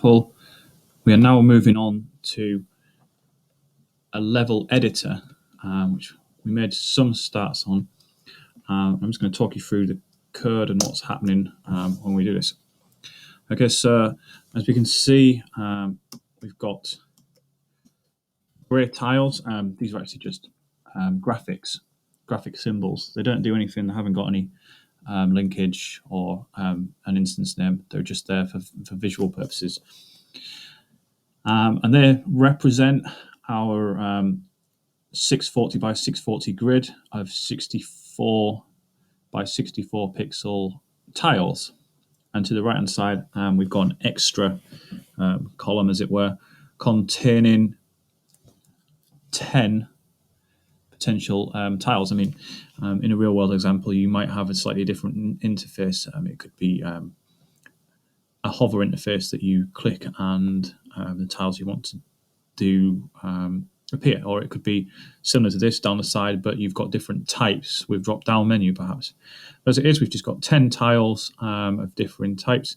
example, we are now moving on to a level editor, which we made some starts on. I'm just going to talk you through the code and what's happening when we do this. Okay, so as we can see, we've got grey tiles. These are actually just graphic symbols. They don't do anything. They haven't got any linkage or an instance name. They're just there for visual purposes. And they represent our 640 by 640 grid of 64 by 64 pixel tiles. And to the right hand side, we've got an extra column, as it were, containing 10 potential tiles. I mean, in a real world example, you might have a slightly different interface. It could be a hover interface that you click and the tiles you want to do appear, or it could be similar to this down the side, but you've got different types with drop-down menu perhaps. But as it is, we've just got 10 tiles of different types,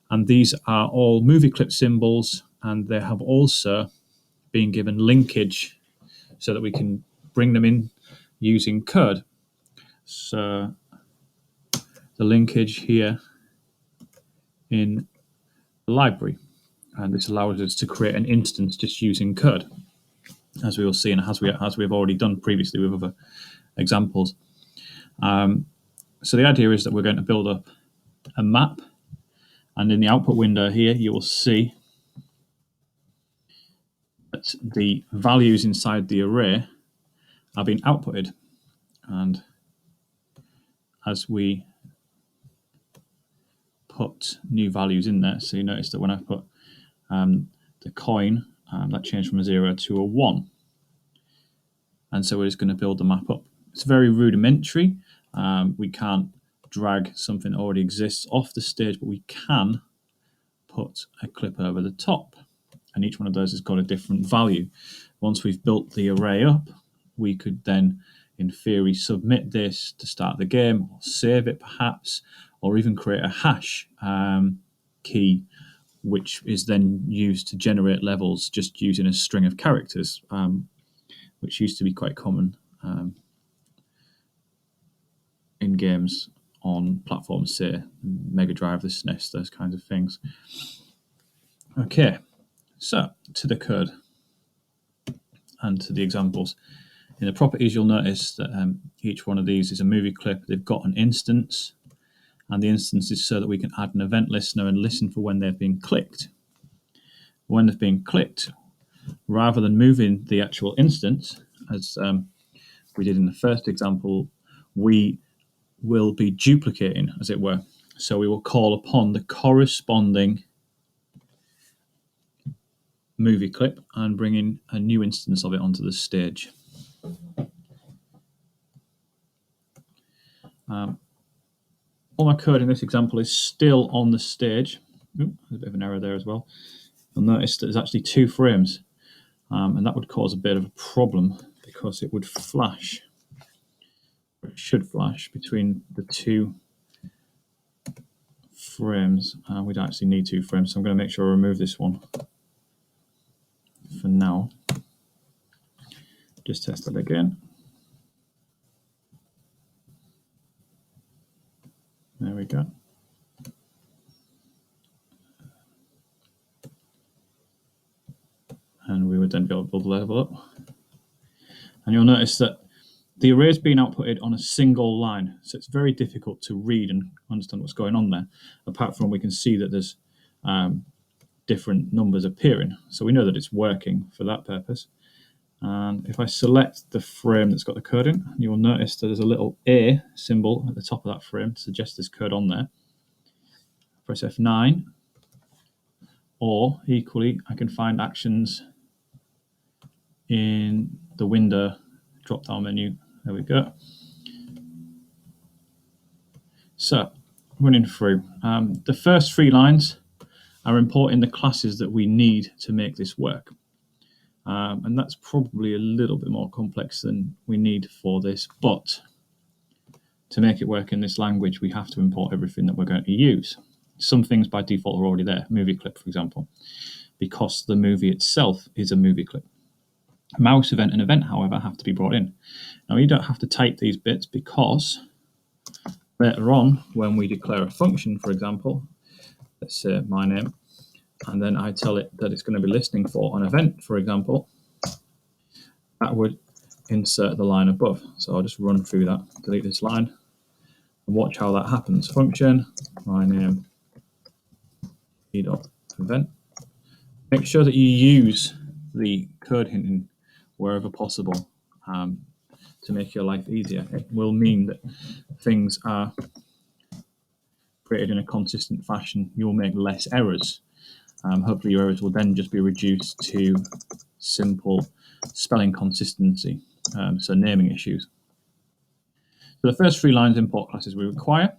and these are all movie clip symbols, and they have also been given linkage so that we can bring them in using code. So the linkage here in the library, and this allows us to create an instance just using code, as we will see, and as we've already done previously with other examples. So the idea is that we're going to build up a map, and in the output window here you will see that the values inside the array are being outputted. And as we put new values in there, so you notice that when I put the coin, that changed from a 0 to a 1. And so we're just going to build the map up. It's very rudimentary. We can't drag something that already exists off the stage, but we can put a clip over the top. And each one of those has got a different value. Once we've built the array up, we could then, in theory, submit this to start the game, or save it perhaps, or even create a hash key, which is then used to generate levels just using a string of characters, which used to be quite common in games on platforms, say Mega Drive, the SNES, those kinds of things. Okay, so to the code and to the examples. In the properties, you'll notice that each one of these is a movie clip. They've got an instance, and the instance is so that we can add an event listener and listen for when they've been clicked. When they've been clicked, rather than moving the actual instance, as we did in the first example, we will be duplicating, as it were. So we will call upon the corresponding movie clip and bring in a new instance of it onto the stage. All my code in this example is still on the stage. There's a bit of an error there as well. You'll notice that there's actually 2 frames, and that would cause a bit of a problem because it would flash, or it should flash between the 2 frames. We don't actually need 2 frames, so I'm going to make sure I remove this one for now. Just test it again. There we go. And we would then be able to build the level up. And you'll notice that the array is being outputted on a single line, so it's very difficult to read and understand what's going on there, apart from we can see that there's different numbers appearing. So we know that it's working for that purpose. And if I select the frame that's got the code in, you will notice that there's a little A symbol at the top of that frame to suggest there's code on there. Press F9, or equally, I can find actions in the window drop-down menu. There we go. So, running through. The first 3 lines are importing the classes that we need to make this work. And that's probably a little bit more complex than we need for this, but to make it work in this language, we have to import everything that we're going to use. some things by default are already there. Movie clip, for example, because the movie itself is a movie clip. Mouse event and event, however, have to be brought in. Now, you don't have to type these bits because later on, when we declare a function, for example, let's say my name, and then I tell it that it's going to be listening for an event, for example, that would insert the line above. So I'll just run through that, delete this line, and watch how that happens. Function, my name, event. Make sure that you use the code hinting wherever possible to make your life easier. It will mean that things are created in a consistent fashion. You will make less errors. Hopefully your errors will then just be reduced to simple spelling consistency, so naming issues. So the first 3 lines import classes we require,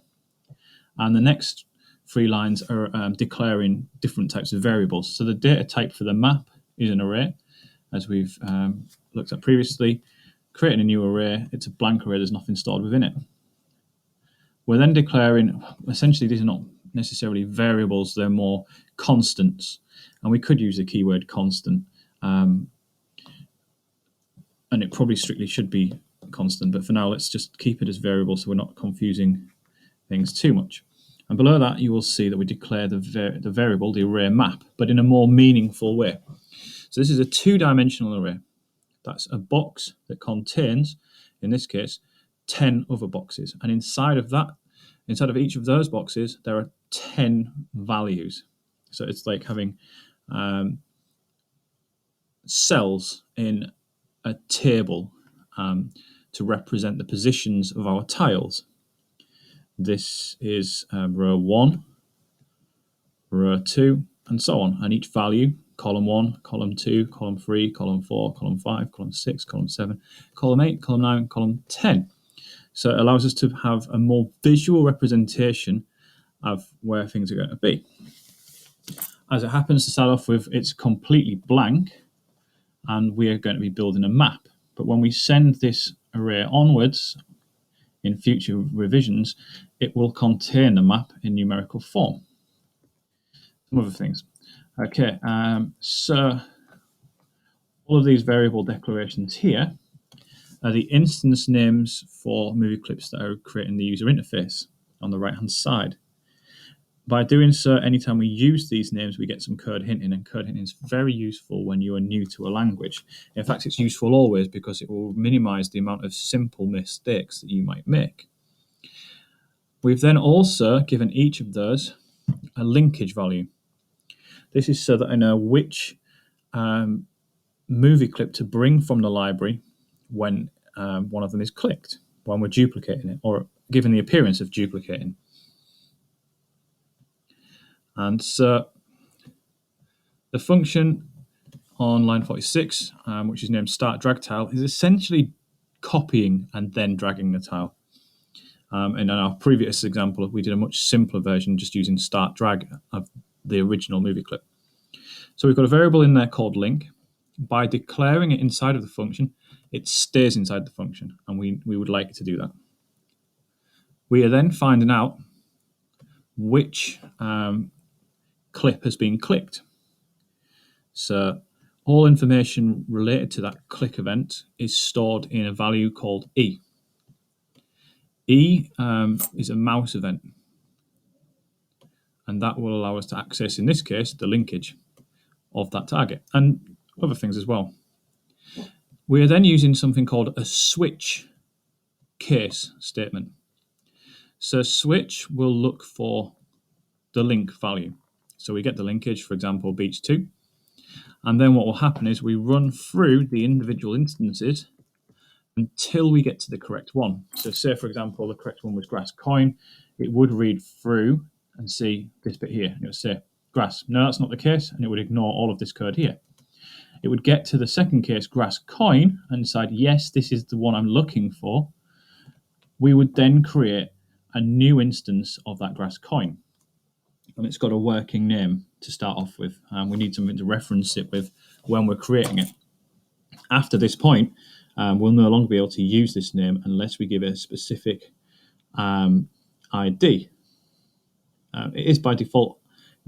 and the next 3 lines are declaring different types of variables. So the data type for the map is an array, as we've looked at previously. Creating a new array, it's a blank array, there's nothing stored within it. We're then declaring, essentially these are not necessarily variables, they're more constants. And we could use the keyword constant, and it probably strictly should be constant, but for now let's just keep it as variable so we're not confusing things too much. And below that you will see that we declare the variable, the array map, but in a more meaningful way. So this is a 2-dimensional array. That's a box that contains, in this case, 10 other boxes. And inside of that, inside of each of those boxes, there are 10 values. So it's like having cells in a table to represent the positions of our tiles. This is row 1, row 2, and so on. And each value, column 1, column 2, column 3, column 4, column 5, column 6, column 7, column 8, column 9, column 10. So it allows us to have a more visual representation of where things are going to be. As it happens, to start off with, it's completely blank, and we are going to be building a map. But when we send this array onwards in future revisions, it will contain the map in numerical form. Some other things. Okay, so all of these variable declarations here are the instance names for movie clips that are creating the user interface on the right-hand side. By doing so, anytime we use these names, we get some code hinting, and code hinting is very useful when you are new to a language. In fact, it's useful always because it will minimize the amount of simple mistakes that you might make. We've then also given each of those a linkage value. This is so that I know which movie clip to bring from the library when one of them is clicked, when we're duplicating it, or given the appearance of duplicating. And so the function on line 46, which is named start drag tile, is essentially copying and then dragging the tile. And in our previous example, we did a much simpler version, just using start drag of the original movie clip. So we've got a variable in there called link. By declaring it inside of the function, it stays inside the function, and we would like it to do that. We are then finding out which clip has been clicked. So all information related to that click event is stored in a value called E. E is a mouse event, and that will allow us to access, in this case, the linkage of that target, and other things as well. We are then using something called a switch case statement. So switch will look for the link value. So we get the linkage, for example, beach 2. And then what will happen is we run through the individual instances until we get to the correct one. So say, for example, the correct one was grass coin. It would read through and see this bit here. And it would say grass. No, that's not the case. And it would ignore all of this code here. It would get to the second case, grass coin, and decide, yes, this is the one I'm looking for. We would then create a new instance of that grass coin. And it's got a working name to start off with. We need something to reference it with when we're creating it. After this point, we'll no longer be able to use this name unless we give it a specific ID. it is by default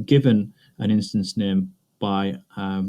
given an instance name by